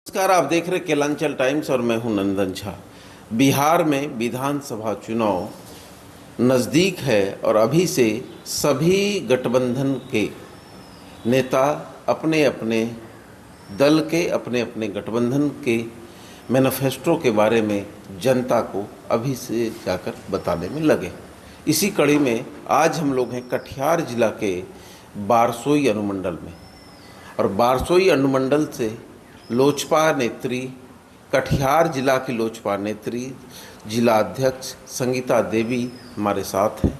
नमस्कार, आप देख रहे केलांचल टाइम्स और मैं हूं नंदन झा। बिहार में विधानसभा चुनाव नज़दीक है और अभी से सभी गठबंधन के नेता अपने अपने दल के अपने अपने गठबंधन के मैनिफेस्टो के बारे में जनता को अभी से जाकर बताने में लगे। इसी कड़ी में आज हम लोग हैं कटिहार जिला के बारसोई अनुमंडल में, और बारसोई अनुमंडल से लोजपा नेत्री, कटिहार जिला की लोजपा नेत्री जिला अध्यक्ष संगीता देवी हमारे साथ हैं।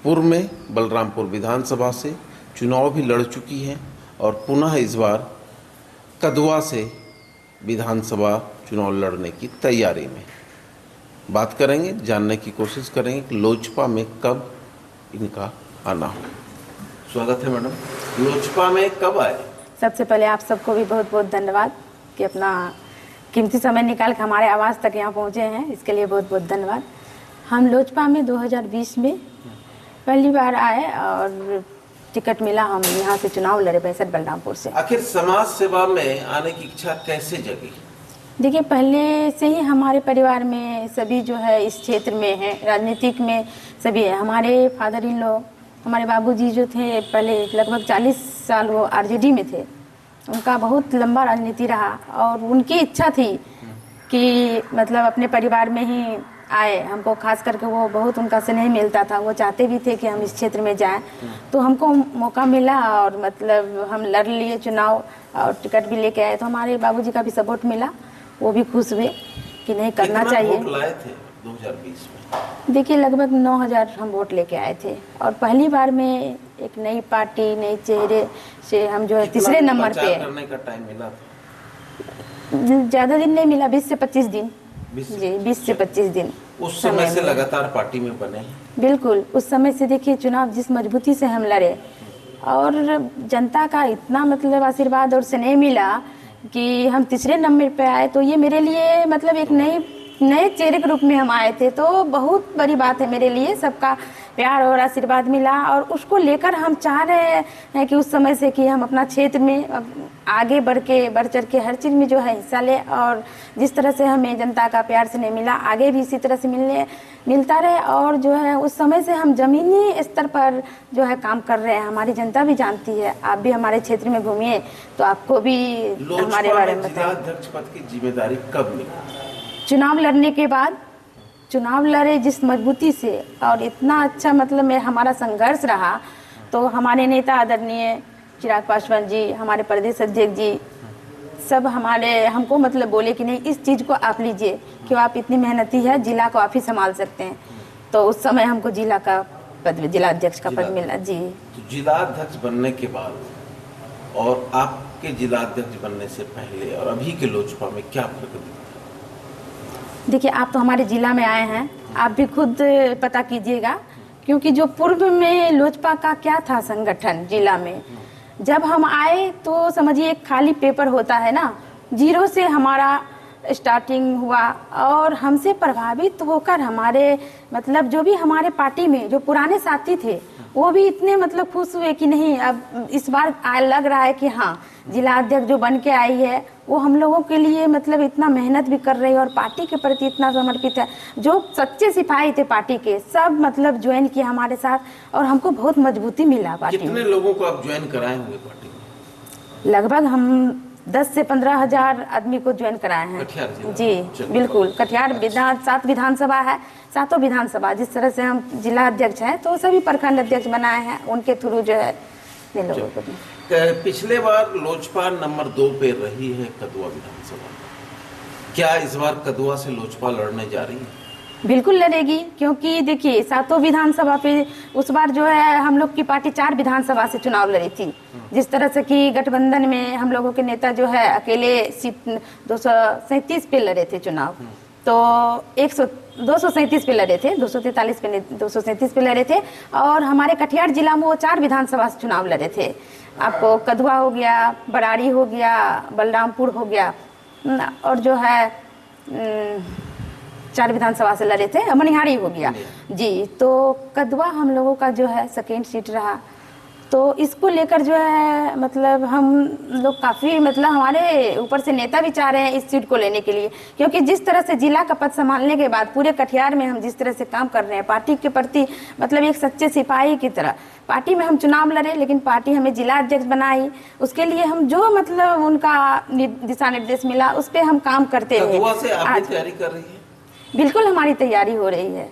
पूर्व में बलरामपुर विधानसभा से चुनाव भी लड़ चुकी हैं और पुनः इस बार कदवा से विधानसभा चुनाव लड़ने की तैयारी में। बात करेंगे, जानने की कोशिश करेंगे कि लोजपा में कब इनका आना हो। स्वागत है मैडम। लोजपा में कब आए? सबसे पहले आप सबको भी बहुत बहुत धन्यवाद कि अपना कीमती समय निकाल के हमारे आवाज़ तक यहाँ पहुँचे हैं, इसके लिए बहुत बहुत धन्यवाद। हम लोजपा में 2020 में पहली बार आए और टिकट मिला, हम यहाँ से चुनाव लड़े बैसठ बलरामपुर से। आखिर समाज सेवा में आने की इच्छा कैसे जगी? देखिए, पहले से ही हमारे परिवार में सभी जो है इस क्षेत्र में है, राजनीतिक में सभी है। हमारे फादर इन लॉ, हमारे बाबूजी जो थे पहले लगभग 40 साल वो आरजेडी में थे। उनका बहुत लंबा राजनीति रहा और उनकी इच्छा थी कि मतलब अपने परिवार में ही आए। हमको खास करके वो बहुत उनका स्नेह मिलता था, वो चाहते भी थे कि हम इस क्षेत्र में जाएं। तो हमको मौका मिला और मतलब हम लड़ लिए चुनाव और टिकट भी लेके आए। तो हमारे बाबूजी का भी सपोर्ट मिला, वो भी खुश हुए कि नहीं करना चाहिए। वोट लाए थे 2020 में? देखिए, लगभग 9000 हम वोट लेके आए थे और पहली बार में एक नई पार्टी, नए चेहरे से हम जो है तीसरे नंबर पे। करने का टाइम मिला था? ज़्यादा दिन नहीं मिला, 20 से 25 दिन। जी, 20 से 25 दिन। उस समय से लगातार पार्टी में बने हैं? बिल्कुल, उस समय से देखिए चुनाव जिस मजबूती से हम लड़े और जनता का इतना मतलब आशीर्वाद और स्नेह मिला कि हम तीसरे नंबर पे आए। तो ये मेरे लिए मतलब एक नए चेहरे के रूप में हम आए थे, तो बहुत बड़ी बात है मेरे लिए। सबका प्यार और आशीर्वाद मिला और उसको लेकर हम चाह रहे हैं कि उस समय से कि हम अपना क्षेत्र में आगे बढ़ चढ़ के हर चीज़ में जो है हिस्सा ले, और जिस तरह से हमें जनता का प्यार से नहीं मिला आगे भी इसी तरह से मिलता रहे। और जो है उस समय से हम ज़मीनी स्तर पर जो है काम कर रहे हैं। हमारी जनता भी जानती है, आप भी हमारे क्षेत्र में घूमिए तो आपको भी हमारे बारे में बताएं। अध्यक्ष पद की जिम्मेदारी कब मिली? चुनाव लड़ने के बाद, चुनाव लड़े जिस मजबूती से और इतना अच्छा मतलब में हमारा संघर्ष रहा, तो हमारे नेता आदरणीय चिराग पासवान जी, हमारे प्रदेश अध्यक्ष जी, सब हमको मतलब बोले कि नहीं, इस चीज़ को आप लीजिए, क्यों आप इतनी मेहनती है, जिला को आप ही संभाल सकते हैं। तो उस समय हमको जिला अध्यक्ष का पद मिला। जी, तो जिला अध्यक्ष बनने के बाद और आपके जिला अध्यक्ष बनने से पहले और अभी के लोजपा में क्या फर्क दिखा? देखिए, आप तो हमारे जिला में आए हैं, आप भी खुद पता कीजिएगा, क्योंकि जो पूर्व में लोजपा का क्या था संगठन जिला में, जब हम आए तो समझिए एक खाली पेपर होता है ना, जीरो से हमारा स्टार्टिंग हुआ। और हमसे प्रभावित होकर हमारे मतलब जो भी हमारे पार्टी में जो पुराने साथी थे वो भी इतने मतलब खुश हुए कि नहीं, अब इस बार लग रहा है कि हाँ, जिला अध्यक्ष जो बन के आई है वो हम लोगों के लिए मतलब इतना मेहनत भी कर रही है और पार्टी के प्रति इतना समर्पित है। जो सच्चे सिपाही थे पार्टी के, सब मतलब ज्वाइन किया हमारे साथ और हमको बहुत मजबूती मिला पार्टी में। कितने लोगों को आप ज्वाइन कराए होंगे पार्टी में? लगभग हम 10 से 15 हजार आदमी को ज्वाइन कराए हैं। जी बिल्कुल, कटिहार 7 विधानसभा है, 7 विधानसभा जिस तरह से हम जिला अध्यक्ष हैं तो सभी प्रखंड अध्यक्ष बनाए हैं, उनके थ्रू जो है लोगों को। पिछले बार लोजपा नंबर 2 पे रही है कदवा विधानसभा, क्या इस बार कदवा से लोजपा लड़ने जा रही है? बिल्कुल लड़ेगी, क्योंकि देखिए 7 विधानसभा पे उस बार जो है हम लोग की पार्टी 4 विधानसभा से चुनाव लड़ी थी। जिस तरह से कि गठबंधन में हम लोगों के नेता जो है अकेले सीट 237 पे लड़े थे चुनाव, तो 237 पे लड़े थे, 243 पे नहीं, 237 पे लड़े थे। और हमारे कटिहार जिला में वो 4 विधानसभा से चुनाव लड़े थे। आपको कदवा हो गया, बराड़ी हो गया, बलरामपुर हो गया और जो है 4 विधानसभा से लड़े थे, मनिहारी हो गया। जी, तो कदवा हम लोगों का जो है सेकेंड सीट रहा तो इसको लेकर जो है मतलब हम लोग काफ़ी मतलब हमारे ऊपर से नेता भी चाह रहे हैं इस सीट को लेने के लिए, क्योंकि जिस तरह से जिला का पद संभालने के बाद पूरे कटिहार में हम जिस तरह से काम कर रहे हैं पार्टी के प्रति, मतलब एक सच्चे सिपाही की तरह पार्टी में हम चुनाव लड़े, लेकिन पार्टी हमें जिला अध्यक्ष बनाई, उसके लिए हम जो मतलब उनका दिशा निर्देश मिला उस पर हम काम करते रहे। तैयारी कर रही है? बिल्कुल हमारी तैयारी हो रही है,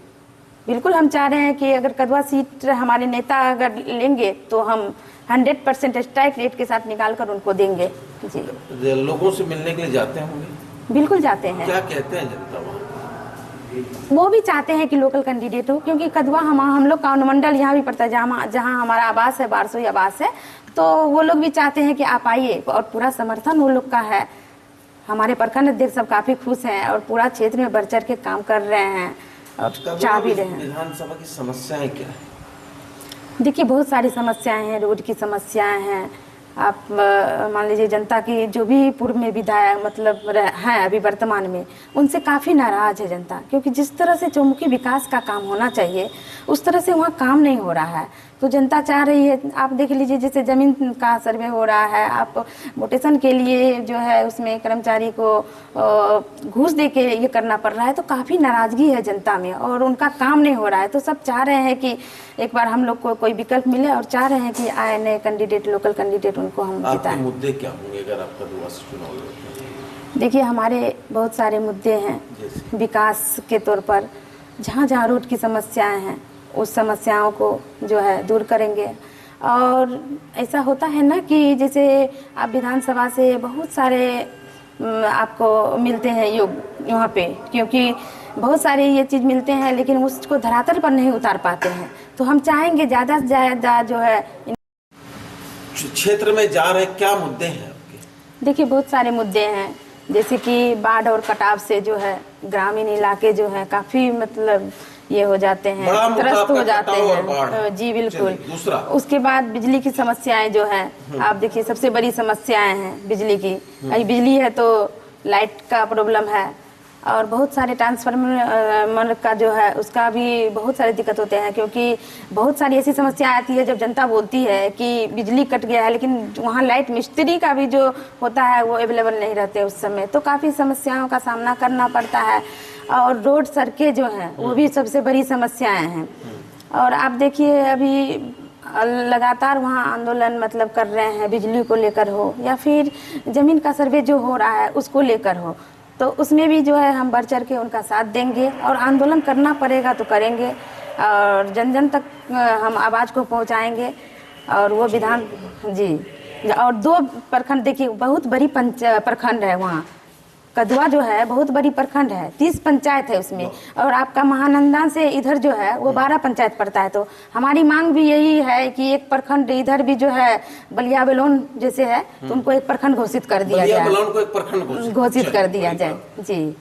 बिल्कुल हम चाह रहे हैं कि अगर कदवा सीट हमारे नेता अगर लेंगे तो हम 100% स्ट्राइक रेट के साथ निकाल कर उनको देंगे। जी, लोगों से मिलने के लिए जाते होंगे? बिल्कुल जाते हैं। क्या कहते हैं जनता वहाँ? वो भी चाहते हैं कि लोकल कैंडिडेट हो, क्योंकि कदवा हम लोग का अनुमंडल यहाँ भी पड़ता है, जहाँ हमारा आवास है, बारसोई आवास है, तो वो लोग भी चाहते हैं कि आप आइए, और पूरा समर्थन वो लोग का है। हमारे प्रखंड अध्यक्ष सब काफ़ी खुश हैं और पूरा क्षेत्र में बढ़ चढ़ के काम कर रहे हैं और चाह भी रहे हैं। विधानसभा की समस्याएं क्या है? देखिए बहुत सारी समस्याएं हैं, रोड की समस्याएं हैं, आप मान लीजिए जनता की जो भी पूर्व में विधायक मतलब हैं अभी वर्तमान में, उनसे काफ़ी नाराज़ है जनता, क्योंकि जिस तरह से चौमुखी विकास का काम होना चाहिए उस तरह से वहाँ काम नहीं हो रहा है। तो जनता चाह रही है, आप देख लीजिए जैसे ज़मीन का सर्वे हो रहा है, आप मोटेशन के लिए जो है उसमें कर्मचारी को घूस दे के ये करना पड़ रहा है, तो काफ़ी नाराज़गी है जनता में और उनका काम नहीं हो रहा है। तो सब चाह रहे हैं कि एक बार हम लोग को कोई विकल्प मिले और चाह रहे हैं कि आए नए कैंडिडेट, लोकल कैंडिडेट उनको हम जिताएं। मुद्दे क्या होंगे अगर आपका कदवा से चुनाव लड़ते हैं? देखिए हमारे बहुत सारे मुद्दे हैं विकास के तौर पर, जहाँ जहाँ रोड की समस्याएं हैं उस समस्याओं को जो है दूर करेंगे। और ऐसा होता है ना कि जैसे आप विधानसभा से बहुत सारे आपको मिलते हैं योग यहाँ पे, क्योंकि बहुत सारे ये चीज़ मिलते हैं लेकिन उसको धरातल पर नहीं उतार पाते हैं। तो हम चाहेंगे ज़्यादा से ज़्यादा जो है क्षेत्र में जा रहे क्या मुद्दे हैं आपके? देखिए बहुत सारे मुद्दे हैं, जैसे कि बाढ़ और कटाव से जो है ग्रामीण इलाके जो है काफ़ी मतलब ये हो जाते हैं, त्रस्त हो जाते हैं। जी बिल्कुल। दूसरा उसके बाद बिजली की समस्याएं जो है, आप देखिए सबसे बड़ी समस्याएं हैं बिजली की। अभी बिजली है तो लाइट का प्रॉब्लम है, और बहुत सारे ट्रांसफार्मर का जो है उसका भी बहुत सारे दिक्कत होते हैं, क्योंकि बहुत सारी ऐसी समस्या आती है जब जनता बोलती है कि बिजली कट गया है, लेकिन वहाँ लाइट मिस्त्री का भी जो होता है वो अवेलेबल नहीं रहते उस समय, तो काफ़ी समस्याओं का सामना करना पड़ता है। और रोड सड़कें जो हैं वो भी सबसे बड़ी समस्याएं हैं। और आप देखिए अभी लगातार वहाँ आंदोलन मतलब कर रहे हैं, बिजली को लेकर हो या फिर ज़मीन का सर्वे जो हो रहा है उसको लेकर हो, तो उसमें भी जो है हम बढ़ चढ़ के उनका साथ देंगे और आंदोलन करना पड़ेगा तो करेंगे, और जन जन तक हम आवाज़ को पहुंचाएंगे। और वो विधान जी, और 2 प्रखंड देखिए बहुत बड़ी प्रखंड है वहाँ, कदवा जो है बहुत बड़ी प्रखंड है, 30 पंचायत है उसमें, और आपका महानंदा से इधर जो है वो 12 पंचायत पड़ता है। तो हमारी मांग भी यही है कि एक प्रखंड इधर भी जो है बलिया बेलोन जैसे है तो उनको एक प्रखंड घोषित कर दिया जाए, को एक प्रखंड घोषित कर दिया जाए। जी,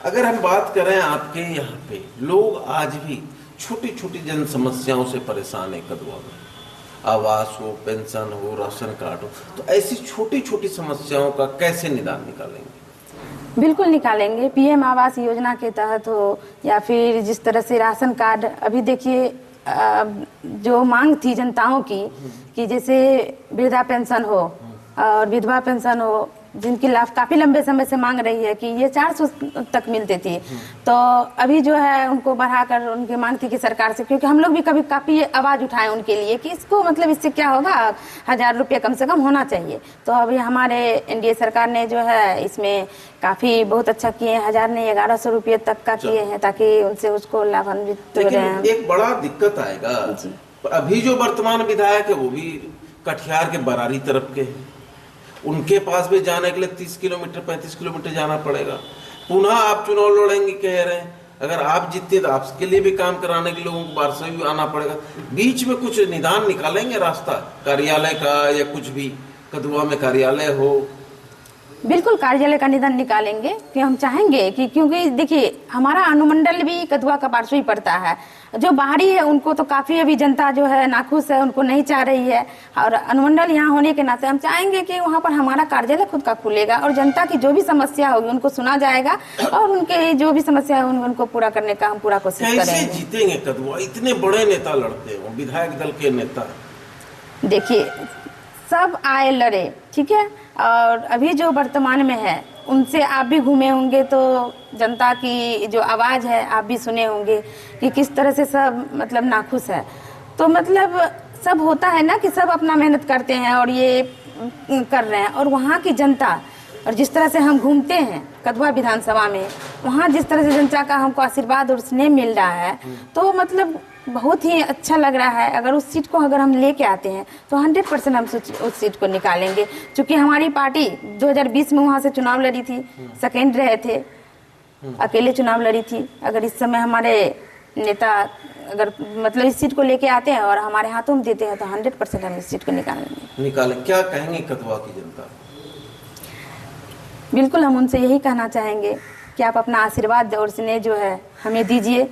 अगर हम बात करें आपके यहाँ पे लोग आज भी छोटी छोटी जन समस्याओं से परेशान है कदवा में, आवास हो, पेंशन हो, राशन कार्ड हो, तो ऐसी छोटी छोटी समस्याओं का कैसे निदान निकालेंगे? बिल्कुल निकालेंगे, पीएम आवास योजना के तहत हो या फिर जिस तरह से राशन कार्ड, अभी देखिए जो मांग थी जनताओं की कि जैसे वृद्धा पेंशन हो और विधवा पेंशन हो, जिनकी लाभ काफ़ी लंबे समय से मांग रही है कि ये 400 तक मिलती थी, तो अभी जो है उनको बढ़ाकर उनकी मांग थी कि सरकार से, क्योंकि हम लोग भी कभी काफ़ी आवाज़ उठाए उनके लिए कि इसको मतलब इससे क्या होगा, 1000 रुपये कम से कम होना चाहिए। तो अभी हमारे एनडीए सरकार ने जो है इसमें काफ़ी बहुत अच्छा किए हैं, 1000 नहीं 1100 रुपये तक का किए हैं, ताकि उनसे उसको लाभान्वित हो रहे। एक बड़ा दिक्कत आएगा, अभी जो वर्तमान विधायक है वो भी कटिहार के बरारी तरफ के, उनके पास भी जाने के लिए 30 किलोमीटर 35 किलोमीटर जाना पड़ेगा। पुनः आप चुनाव लड़ेंगे कह रहे हैं, अगर आप जीतते तो आपके लिए भी काम कराने के लोगों को बारसोई भी आना पड़ेगा। बीच में कुछ निदान निकालेंगे रास्ता कार्यालय का, या कुछ भी कदवा में कार्यालय हो? बिल्कुल कार्यालय का निदान निकालेंगे कि हम चाहेंगे कि, क्योंकि देखिए हमारा अनुमंडल भी कदवा का बारसोई पड़ता है, जो बाहरी है उनको तो काफ़ी अभी जनता जो है नाखुश है, उनको नहीं चाह रही है, और अनुमंडल यहाँ होने के नाते हम चाहेंगे कि वहाँ पर हमारा कार्यालय खुद का खुलेगा और जनता की जो भी समस्या होगी उनको सुना जाएगा और उनके जो भी समस्या है उनको पूरा करने का हम पूरा कोशिश करेंगे। जीतेंगे कदवा? इतने बड़े नेता लड़ते हैं, विधायक दल के नेता, देखिए, सब आए लड़े, ठीक है, और अभी जो वर्तमान में है उनसे आप भी घूमे होंगे तो जनता की जो आवाज़ है आप भी सुने होंगे कि किस तरह से सब मतलब नाखुश है। तो मतलब सब होता है ना कि सब अपना मेहनत करते हैं और ये कर रहे हैं, और वहाँ की जनता और जिस तरह से हम घूमते हैं कदवा विधानसभा में, वहाँ जिस तरह से जनता का हमको आशीर्वाद और स्नेह मिल रहा है, तो मतलब बहुत ही अच्छा लग रहा है। अगर उस सीट को अगर हम लेके आते हैं तो 100% हम उस सीट को निकालेंगे, क्योंकि हमारी पार्टी 2020 में वहाँ से चुनाव लड़ी थी, सेकेंड रहे थे, अकेले चुनाव लड़ी थी। अगर इस समय हमारे नेता अगर मतलब इस सीट को लेके आते हैं और हमारे हाथों में देते हैं तो 100% हम इस सीट को निकालें। क्या कहेंगे कदवा की जनता? बिल्कुल हम उनसे यही कहना चाहेंगे कि आप अपना आशीर्वाद और स्नेह जो है हमें दीजिए,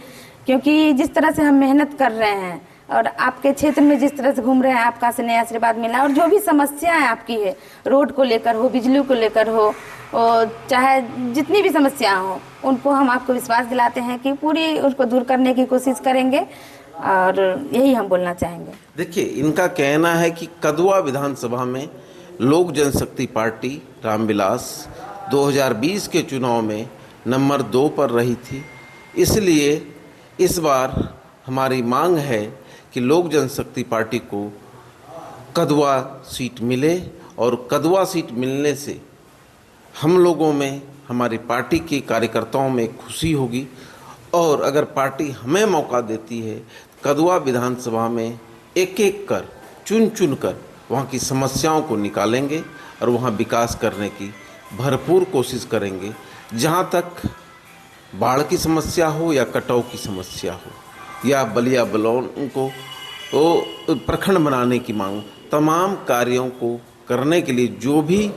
क्योंकि जिस तरह से हम मेहनत कर रहे हैं और आपके क्षेत्र में जिस तरह से घूम रहे हैं, आपका स्नेह आशीर्वाद मिला, और जो भी समस्याएं आपकी है, रोड को लेकर हो, बिजली को लेकर हो, और चाहे जितनी भी समस्या हो, उनको हम आपको विश्वास दिलाते हैं कि पूरी उसको दूर करने की कोशिश करेंगे, और यही हम बोलना चाहेंगे। देखिए, इनका कहना है कि कदवा विधानसभा में लोक जनशक्ति पार्टी रामविलास 2020 के चुनाव में नंबर 2 पर रही थी, इसलिए इस बार हमारी मांग है कि लोक जनशक्ति पार्टी को कदवा सीट मिले, और कदवा सीट मिलने से हम लोगों में, हमारी पार्टी के कार्यकर्ताओं में खुशी होगी, और अगर पार्टी हमें मौका देती है कदवा विधानसभा में एक एक कर चुन कर वहाँ की समस्याओं को निकालेंगे और वहाँ विकास करने की भरपूर कोशिश करेंगे। जहाँ तक बाढ़ की समस्या हो या कटाव की समस्या हो या बलिया बलौन को तो प्रखंड बनाने की मांग, तमाम कार्यों को करने के लिए जो भी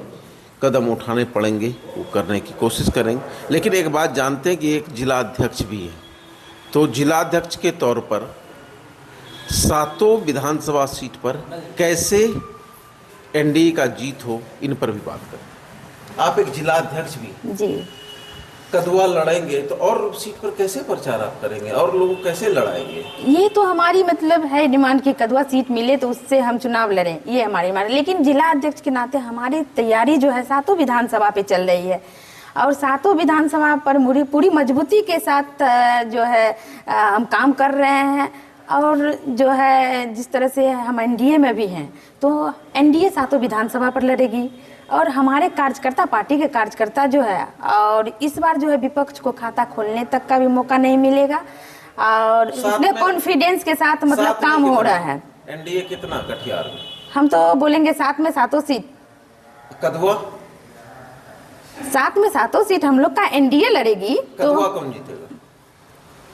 कदम उठाने पड़ेंगे वो करने की कोशिश करेंगे। लेकिन एक बात जानते हैं कि एक जिलाध्यक्ष भी है, तो जिलाध्यक्ष के तौर पर 7 विधानसभा सीट पर कैसे एनडीए का जीत हो, इन पर भी बात करें। आप एक जिलाध्यक्ष भी जी, कदवा लड़ेंगे तो और सीट पर कैसे प्रचार आप करेंगे और लोगों को कैसे लड़ाएंगे? ये तो हमारी मतलब है डिमांड की कदवा सीट मिले तो उससे हम चुनाव लड़ें, ये हमारी मांग। लेकिन जिला अध्यक्ष के नाते हमारी तैयारी जो है 7 विधानसभा पे चल रही है, और 7 विधानसभा पर पूरी मजबूती के साथ जो है हम काम कर रहे हैं। और जो है जिस तरह से हम एनडीए में भी हैं, तो एनडीए 7 विधानसभा पर लड़ेगी, और हमारे कार्यकर्ता, पार्टी के कार्यकर्ता जो है, और इस बार जो है विपक्ष को खाता खोलने तक का भी मौका नहीं मिलेगा, और इतने कॉन्फिडेंस के साथ मतलब काम हो रहा है। एनडीए कितना कटिहार में? हम तो बोलेंगे 7 में 7 सीट। कदवा 7 में 7 सीट हम लोग का एनडीए लड़ेगी। कदवा कौन जीतेगा?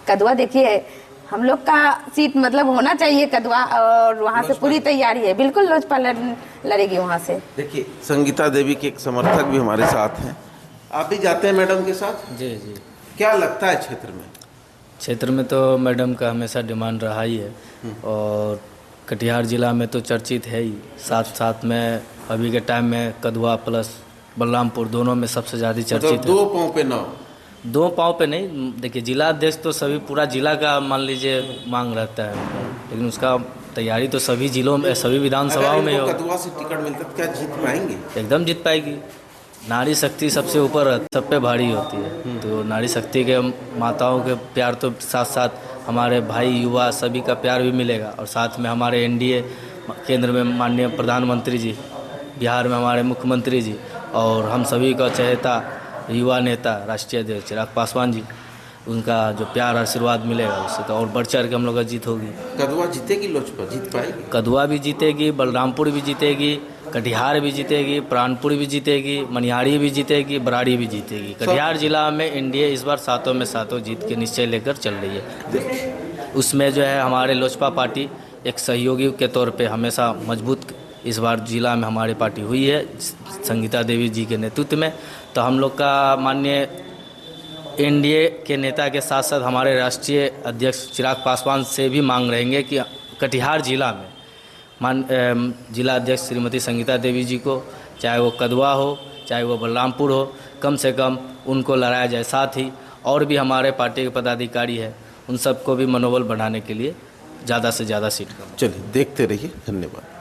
कदवा देखिए, हम लोग का सीट मतलब होना चाहिए कदवा, और वहाँ से पूरी तैयारी है, बिल्कुल लोजपा लड़ेगी वहाँ से। देखिए, संगीता देवी के एक समर्थक भी हमारे साथ हैं, आप भी जाते हैं मैडम के साथ? जी जी। क्या लगता है क्षेत्र में तो मैडम का हमेशा डिमांड रहा ही है, और कटिहार जिला में तो चर्चित है ही, साथ साथ में अभी के टाइम में कदवा प्लस बलरामपुर दोनों में सबसे ज़्यादा चर्चित है। 2 पाँव पे 9? 2 पाँव पे नहीं, देखिए जिला अध्यक्ष तो सभी पूरा जिला का मान लीजिए मांग रहता है, लेकिन उसका तैयारी तो सभी जिलों में, सभी विधानसभाओं में हो। कदवा से टिकट मिलता तो क्या जीत पाएंगे? एकदम जीत पाएगी। नारी शक्ति सबसे ऊपर, सब पे भारी होती है, तो नारी शक्ति के माताओं के प्यार तो साथ साथ हमारे भाई युवा सभी का प्यार भी मिलेगा, और साथ में हमारे एनडीए केंद्र में माननीय प्रधानमंत्री जी, बिहार में हमारे मुख्यमंत्री जी, और हम सभी का चहेता युवा नेता राष्ट्रीय अध्यक्ष चिराग पासवान जी, उनका जो प्यार आशीर्वाद मिलेगा उससे तो और बढ़ चढ़ के हम लोग का जीत होगी। कदवा जीतेगी, लोजपा जीत पाएगी? कदवा भी जीतेगी, बलरामपुर भी जीतेगी, कटिहार भी जीतेगी, प्राणपुर भी जीतेगी, मनिहारी भी जीतेगी, बराड़ी भी जीतेगी। कटिहार जिला में एनडीए इस बार 7 में 7 जीत के निश्चय लेकर चल रही है। उसमें जो है हमारे लोजपा पार्टी एक सहयोगी के तौर पे हमेशा मजबूत इस बार जिला में हमारी पार्टी हुई है संगीता देवी जी के नेतृत्व में। तो हम लोग का माननीय एनडीए के नेता के साथ साथ हमारे राष्ट्रीय अध्यक्ष चिराग पासवान से भी मांग रहेंगे कि कटिहार जिला में जिला अध्यक्ष श्रीमती संगीता देवी जी को, चाहे वो कदवा हो चाहे वो बलरामपुर हो, कम से कम उनको लड़ाया जाए। साथ ही और भी हमारे पार्टी के पदाधिकारी हैं, उन सबको भी मनोबल बढ़ाने के लिए ज़्यादा से ज़्यादा सीट। चलिए देखते रहिए, धन्यवाद।